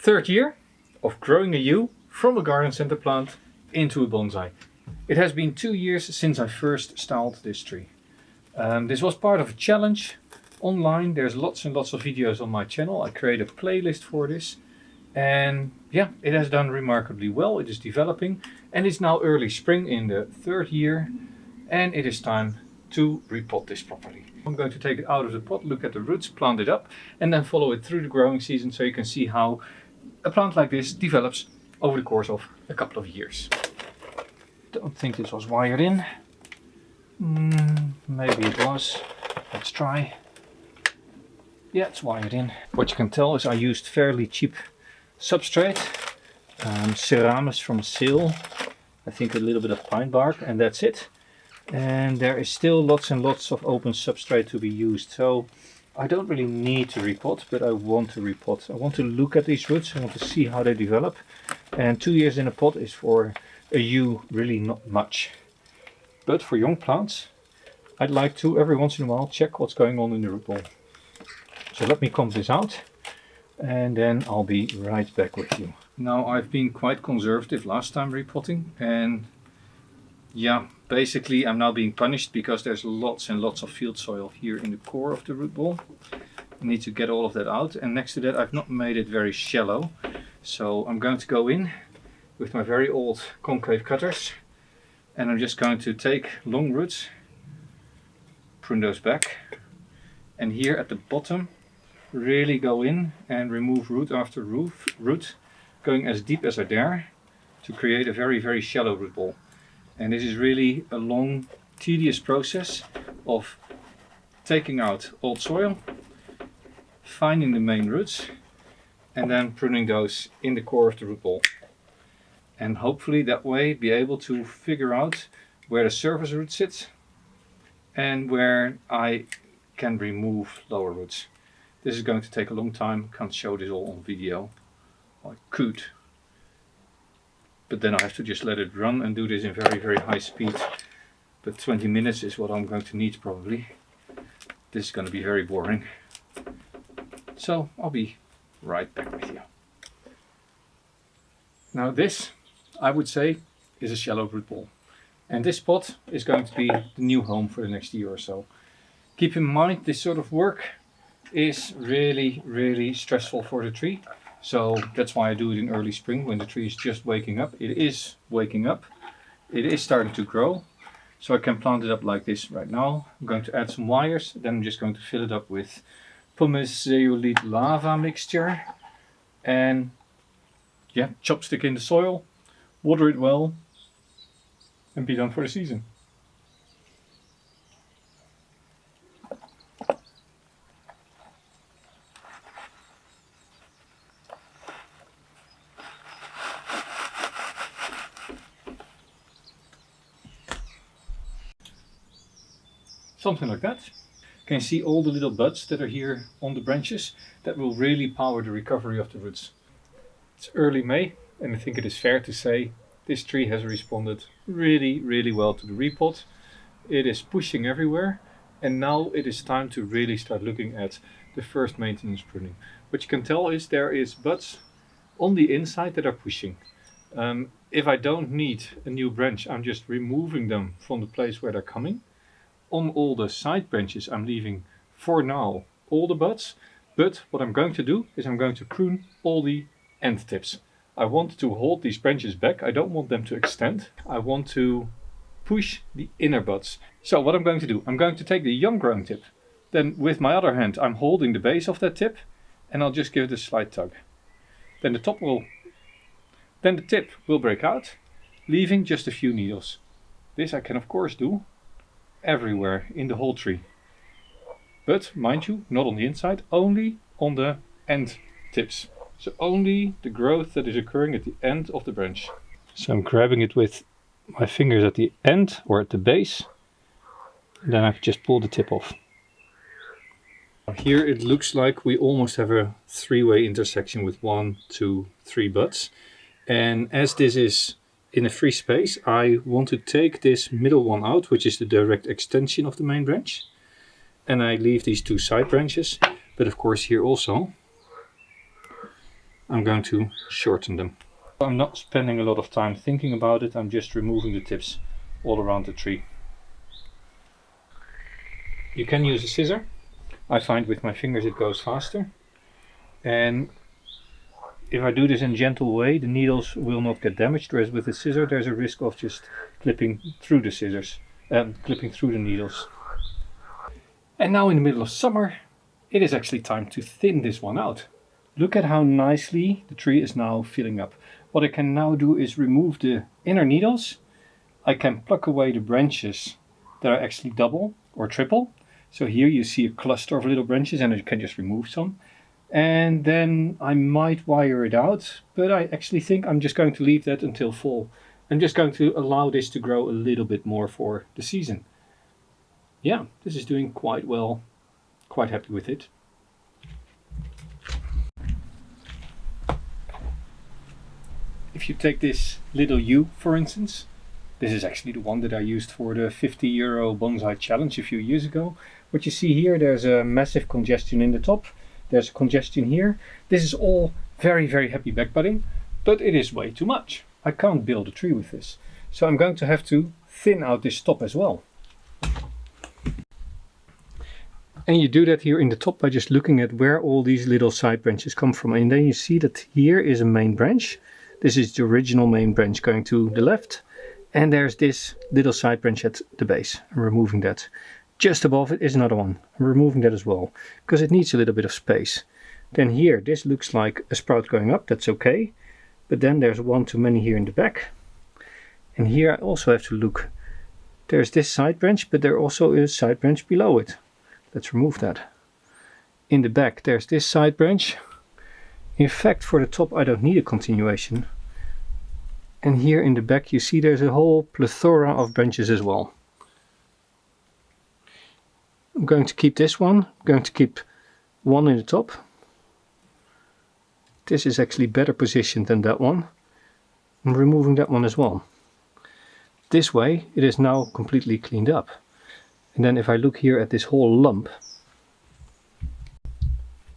Third year of growing a yew from a garden center plant into a bonsai. It has been 2 years since I first styled this tree. This was part of a challenge online. There's lots and lots of videos on my channel. I created a playlist for this. And yeah, it has done remarkably well. It is developing and it's now early spring in the third year. And it is time to repot this properly. I'm going to take it out of the pot, look at the roots, plant it up, and then follow it through the growing season so you can see how a plant like this develops over the course of a couple of years. Don't think this was wired in. Maybe it was. Let's try. Yeah, it's wired in. What you can tell is I used fairly cheap substrate. Ceramis from a sale. I think a little bit of pine bark and that's it. And there is still lots and lots of open substrate to be used. So I don't really need to repot, but I want to repot. I want to look at these roots. I want to see how they develop. And 2 years in a pot is for a yew really not much. But for young plants, I'd like to every once in a while check what's going on in the root ball. So let me comb this out and then I'll be right back with you. Now I've been quite conservative last time repotting, and yeah, basically I'm now being punished because there's lots and lots of field soil here in the core of the root ball. I need to get all of that out, and next to that I've not made it very shallow. So I'm going to go in with my very old concave cutters and I'm just going to take long roots, prune those back, and here at the bottom really go in and remove root after root, going as deep as I dare to create a very, very shallow root ball. And this is really a long, tedious process of taking out old soil, finding the main roots, and then pruning those in the core of the root ball. And hopefully that way be able to figure out where the surface root sits and where I can remove lower roots. This is going to take a long time. Can't show this all on video. I could, but then I have to just let it run and do this in very, very high speed. But 20 minutes is what I'm going to need probably. This is going to be very boring. So I'll be right back with you. Now this, I would say, is a shallow root ball. And this pot is going to be the new home for the next year or so. Keep in mind, this sort of work is really, really stressful for the tree. So that's why I do it in early spring when the tree is just waking up. It is waking up. It is starting to grow. So I can plant it up like this right now. I'm going to add some wires. Then I'm just going to fill it up with pumice zeolite lava mixture. And yeah, chopstick in the soil, water it well, and be done for the season. Something like that. Can you see all the little buds that are here on the branches? That will really power the recovery of the roots. It's early May, and I think it is fair to say this tree has responded really, really well to the repot. It is pushing everywhere, and now it is time to really start looking at the first maintenance pruning. What you can tell is there is buds on the inside that are pushing. If I don't need a new branch, I'm just removing them from the place where they're coming. On all the side branches I'm leaving for now all the buds, but what I'm going to do is I'm going to prune all the end tips. I want to hold these branches back. I don't want them to extend. I want to push the inner buds. So what I'm going to do, I'm going to take the young growing tip. Then with my other hand I'm holding the base of that tip and I'll just give it a slight tug. Then the tip will break out, leaving just a few needles. This I can of course do everywhere in the whole tree. But mind you, not on the inside, only on the end tips. So only the growth that is occurring at the end of the branch. So I'm grabbing it with my fingers at the end or at the base. And then I can just pull the tip off. Here it looks like we almost have a three-way intersection with 1, 2, 3 buds. And as this is in a free space, I want to take this middle one out, which is the direct extension of the main branch. And I leave these 2 side branches. But of course here also I'm going to shorten them. I'm not spending a lot of time thinking about it, I'm just removing the tips all around the tree. You can use a scissor. I find with my fingers it goes faster. And if I do this in a gentle way, the needles will not get damaged, whereas with the scissor there's a risk of just clipping through the scissors, clipping through the needles. And now in the middle of summer, it is actually time to thin this one out. Look at how nicely the tree is now filling up. What I can now do is remove the inner needles. I can pluck away the branches that are actually double or triple. So here you see a cluster of little branches and I can just remove some. And then I might wire it out, but I actually think I'm just going to leave that until fall. I'm just going to allow this to grow a little bit more for the season. Yeah, this is doing quite well. Quite happy with it. If you take this little yew, for instance, this is actually the one that I used for the €50 bonsai challenge a few years ago. What you see here, there's a massive congestion in the top. There's a congestion here. This is all very, very happy backbudding, but it is way too much. I can't build a tree with this. So I'm going to have to thin out this top as well. And you do that here in the top by just looking at where all these little side branches come from. And then you see that here is a main branch. This is the original main branch going to the left. And there's this little side branch at the base. I'm removing that. Just above it is another one. I'm removing that as well, because it needs a little bit of space. Then here, this looks like a sprout going up, that's okay. But then there's one too many here in the back. And here I also have to look. There's this side branch, but there also is a side branch below it. Let's remove that. In the back, there's this side branch. In fact, for the top, I don't need a continuation. And here in the back, you see there's a whole plethora of branches as well. I'm going to keep this one. I'm going to keep one in the top. This is actually better positioned than that one. I'm removing that one as well. This way, it is now completely cleaned up. And then if I look here at this whole lump,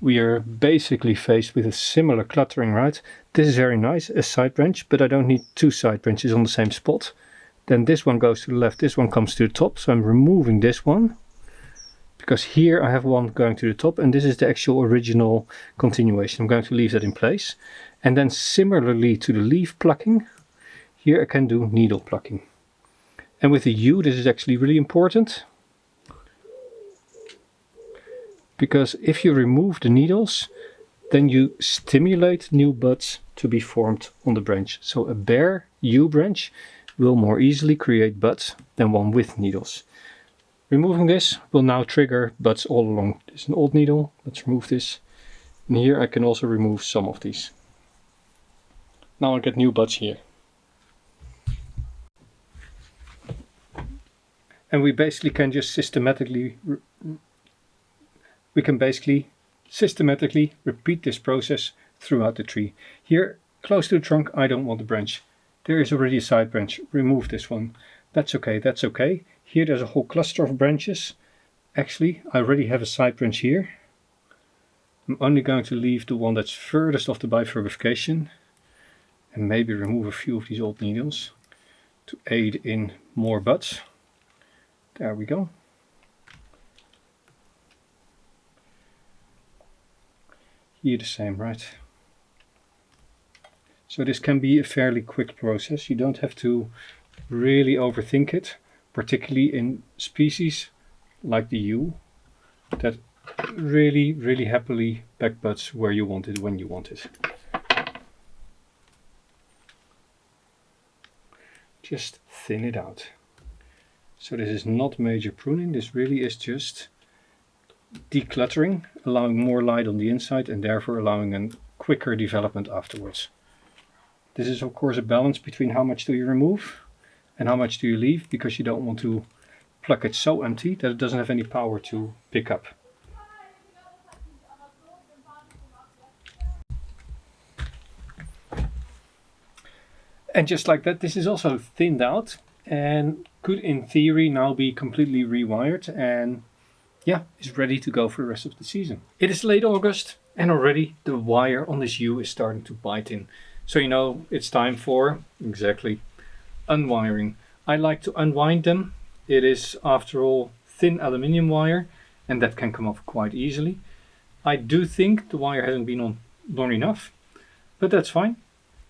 we are basically faced with a similar cluttering, right? This is very nice, a side branch, but I don't need two side branches on the same spot. Then this one goes to the left, this one comes to the top, so I'm removing this one. Because here I have one going to the top and this is the actual original continuation. I'm going to leave that in place. And then similarly to the leaf plucking, here I can do needle plucking. And with the yew, this is actually really important. Because if you remove the needles, then you stimulate new buds to be formed on the branch. So a bare yew branch will more easily create buds than one with needles. Removing this will now trigger buds all along. This is an old needle, let's remove this. And here I can also remove some of these. Now I get new buds here. And we basically can just systematically repeat this process throughout the tree. Here, close to the trunk, I don't want a branch. There is already a side branch. Remove this one. That's okay, that's okay. Here there's a whole cluster of branches. Actually, I already have a side branch here. I'm only going to leave the one that's furthest off the bifurcation. And maybe remove a few of these old needles to aid in more buds. There we go. Here the same, right? So this can be a fairly quick process. You don't have to really overthink it, particularly in species like the yew that really happily backbuds where you want it, when you want it. Just thin it out. So this is not major pruning, this really is just decluttering, allowing more light on the inside and therefore allowing a quicker development afterwards. This is of course a balance between how much do you remove and how much do you leave, because you don't want to pluck it so empty that it doesn't have any power to pick up. And just like that, this is also thinned out and could in theory now be completely rewired and yeah, is ready to go for the rest of the season. It is late August And already the wire on this yew is starting to bite in. So you know it's time for exactly unwiring. I like to unwind them. It is after all thin aluminium wire and that can come off quite easily. I do think the wire hasn't been on long enough, but that's fine.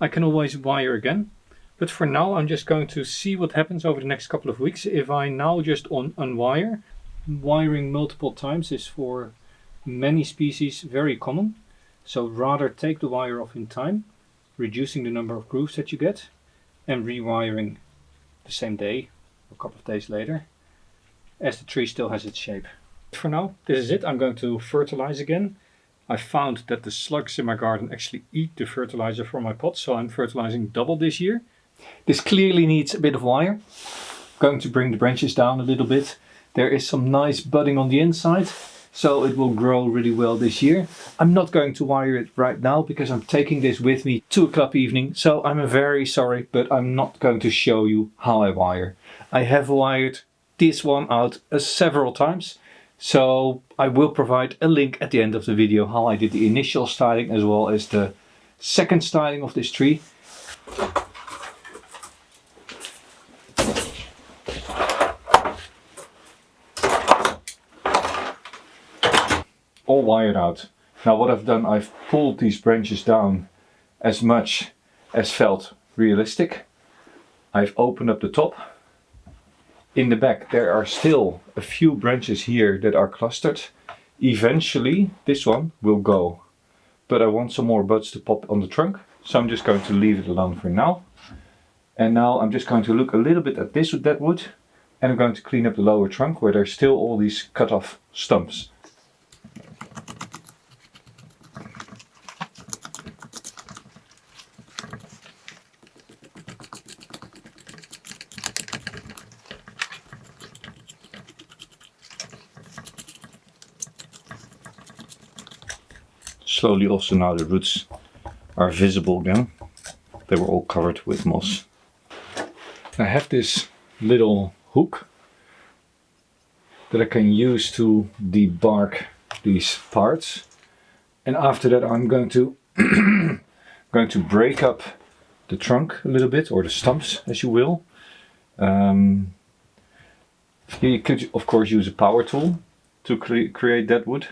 I can always wire again. But for now I'm just going to see what happens over the next couple of weeks. If I now just unwire, wiring multiple times is for many species very common. So rather take the wire off in time, reducing the number of grooves that you get, and rewiring the same day, a couple of days later, as the tree still has its shape. For now, this is it. I'm going to fertilize again. I found that the slugs in my garden actually eat the fertilizer from my pot, so I'm fertilizing double this year. This clearly needs a bit of wire. I'm going to bring the branches down a little bit. There is some nice budding on the inside, so it will grow really well this year. I'm not going to wire it right now because I'm taking this with me to a club evening, so I'm very sorry, but I'm not going to show you how I wire. I have wired this one out several times, so I will provide a link at the end of the video how I did the initial styling as well as the second styling of this tree. All wired out. Now what I've done, I've pulled these branches down as much as felt realistic. I've opened up the top. In the back there are still a few branches here that are clustered. Eventually this one will go, but I want some more buds to pop on the trunk, so I'm just going to leave it alone for now. And now I'm just going to look a little bit at this Deadwood, and I'm going to clean up the lower trunk where there's still all these cut off stumps. Slowly also now the roots are visible again. They were all covered with moss. I have this little hook that I can use to debark these parts, and after that I'm going to break up the trunk a little bit, or the stumps as you will. You could of course use a power tool to create Deadwood.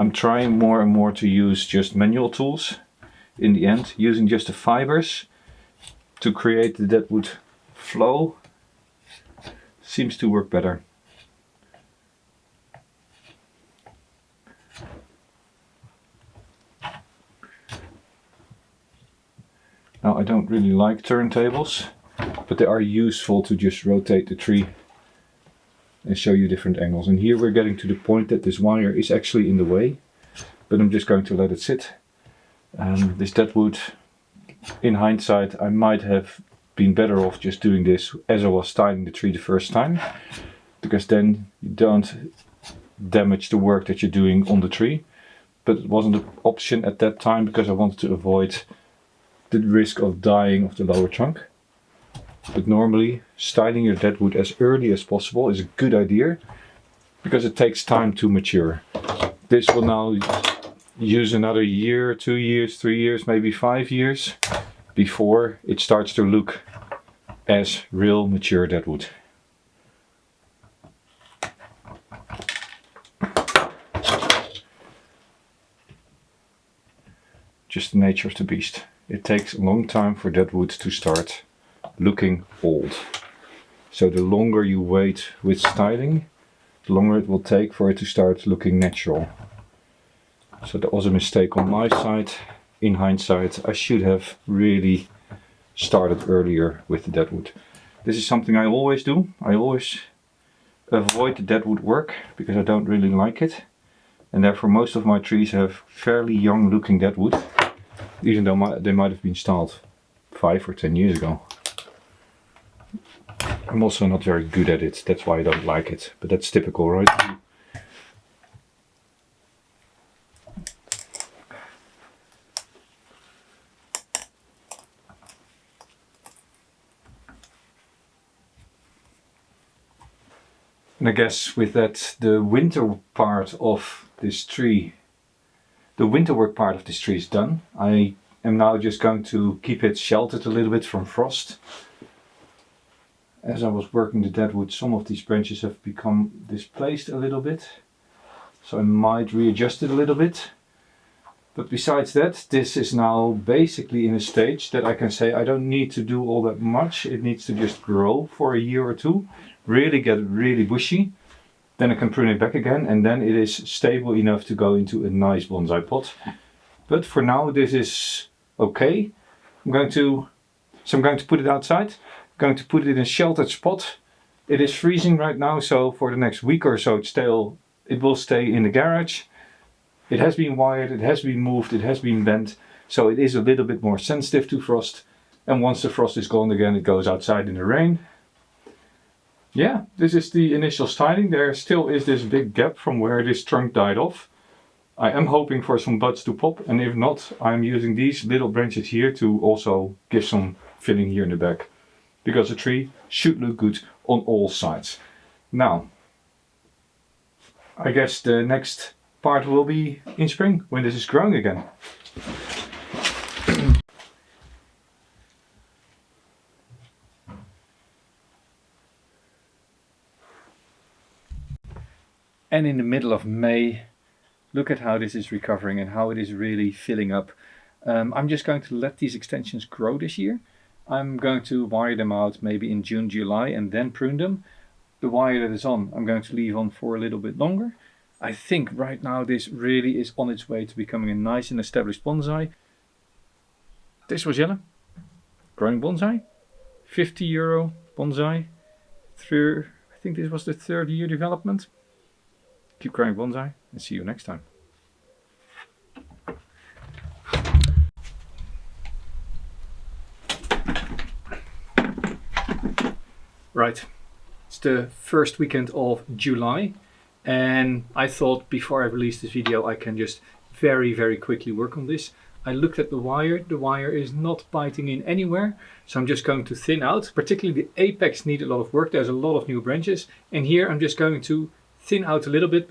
I'm trying more and more to use just manual tools in the end, using just the fibers to create the Deadwood flow seems to work better. Now I don't really like turntables, but they are useful to just rotate the tree and show you different angles. And here we're getting to the point that this wire is actually in the way, but I'm just going to let it sit. This Deadwood, in hindsight, I might have been better off just doing this as I was styling the tree the first time, because then you don't damage the work that you're doing on the tree. But it wasn't an option at that time because I wanted to avoid the risk of dying of the lower trunk. But normally styling your Deadwood as early as possible is a good idea because it takes time to mature. This will now use another year, 2 years, 3 years, maybe 5 years before it starts to look as real mature Deadwood. Just the nature of the beast. It takes a long time for Deadwood to start looking old. So the longer you wait with styling, the longer it will take for it to start looking natural. So that was a mistake on my side. In hindsight, I should have really started earlier with the Deadwood. This is something I always do. I always avoid the Deadwood work because I don't really like it. And therefore most of my trees have fairly young looking Deadwood, even though they might have been styled 5 or 10 years ago. I'm also not very good at it, that's why I don't like it, but that's typical, right? And And I guess with that, the winter part of this tree, the winter work part of this tree is done. I am now just going to keep it sheltered a little bit from frost. As I was working the deadwood, some of these branches have become displaced a little bit. So I might readjust it a little bit. But besides that, this is now basically in a stage that I can say I don't need to do all that much. It needs to just grow for a year or two, really get really bushy. Then I can prune it back again, and then it is stable enough to go into a nice bonsai pot. But for now this is okay. I'm going to put it outside. I'm going to put it in a sheltered spot. It is freezing right now, so for the next week or so it will stay in the garage. It has been wired, it has been moved, it has been bent, so it is a little bit more sensitive to frost. And once the frost is gone again, it goes outside in the rain. Yeah, this is the initial styling. There still is this big gap from where this trunk died off. I am hoping for some buds to pop, and if not, I'm using these little branches here to also give some filling here in the back. Because the tree should look good on all sides. Now, I guess the next part will be in spring, when this is growing again. And in the middle of May, look at how this is recovering and how it is really filling up. I'm just going to let these extensions grow this year. I'm going to wire them out maybe in June, July, and then prune them. The wire that is on, I'm going to leave on for a little bit longer. I think right now this really is on its way to becoming a nice and established bonsai. This was Jelle, growing bonsai, €50 bonsai. I think this was the 3rd year development. Keep growing bonsai and see you next time. Right, it's the first weekend of July. And I thought before I release this video I can just very quickly work on this. I looked at the wire is not biting in anywhere, so I'm just going to thin out. Particularly the apex need a lot of work, there's a lot of new branches, and here I'm just going to thin out a little bit,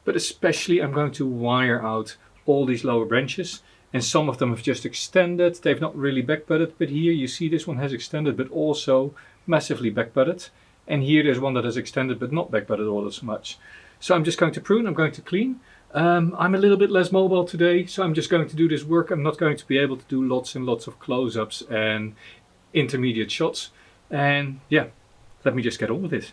but especially I'm going to wire out all these lower branches, and some of them have just extended, they've not really back-budded, but here you see this one has extended but also massively back-budded. And here there's one that has extended but not back-budded all as much. So I'm just going to prune, I'm going to clean. I'm a little bit less mobile today, so I'm just going to do this work. I'm not going to be able to do lots and lots of close-ups and intermediate shots. And yeah, let me just get on with it.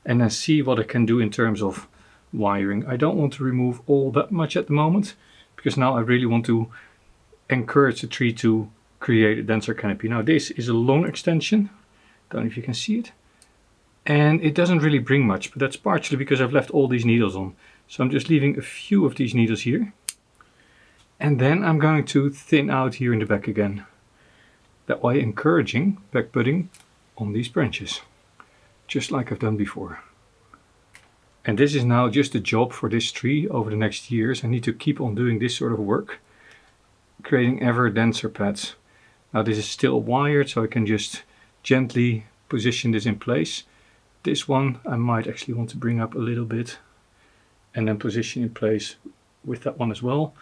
And then see what I can do in terms of wiring. I don't want to remove all that much at the moment, because now I really want to encourage the tree to create a denser canopy. Now this is a long extension. Don't know if you can see it. And it doesn't really bring much, but that's partially because I've left all these needles on. So I'm just leaving a few of these needles here. And then I'm going to thin out here in the back again. That way encouraging back budding on these branches. Just like I've done before. And this is now just a job for this tree over the next years. I need to keep on doing this sort of work. Creating ever denser pads. Now this is still wired, so I can just gently position this in place. This one I might actually want to bring up a little bit and then position in place with that one as well.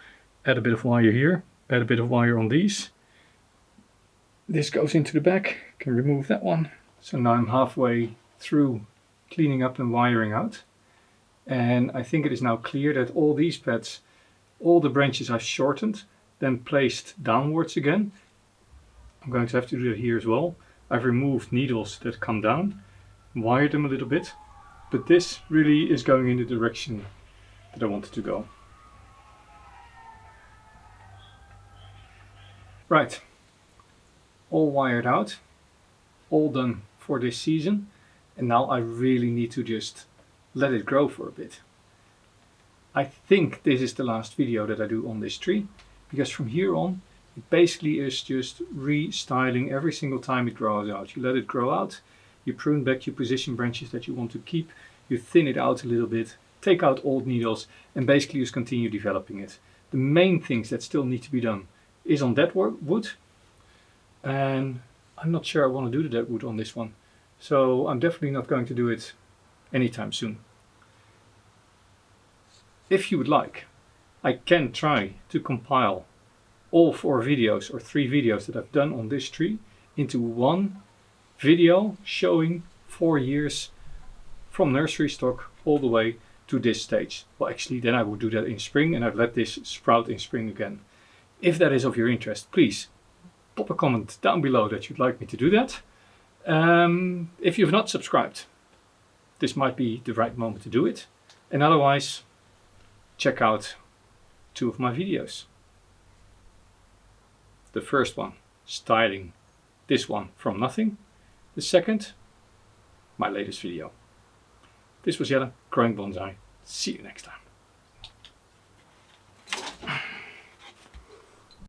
Add a bit of wire here, add a bit of wire on these. This goes into the back, can remove that one. So now I'm halfway through cleaning up and wiring out. And I think it is now clear that all these pads, all the branches I've shortened, then placed downwards again. I'm going to have to do it here as well. I've removed needles that come down. Wired them a little bit, but this really is going in the direction that I wanted to go. Right, all wired out, all done for this season, and now I really need to just let it grow for a bit. I think this is the last video that I do on this tree, because from here on it basically is just restyling every single time it grows out. You let it grow out. You prune back, you position branches that you want to keep, you thin it out a little bit, take out old needles, and basically just continue developing it. The main things that still need to be done is on Deadwood, and I'm not sure I want to do the Deadwood on this one. So I'm definitely not going to do it anytime soon. If you would like, I can try to compile all 4 videos or 3 videos that I've done on this tree into one video showing 4 years from nursery stock all the way to this stage. Well, actually then I would do that in spring, and I've let this sprout in spring again. If that is of your interest, please pop a comment down below that you'd like me to do that. If you've not subscribed, this might be the right moment to do it. And otherwise, check out 2 of my videos. The first one, styling this one from nothing. The second, my latest video. This was Jelle, growing bonsai. See you next time.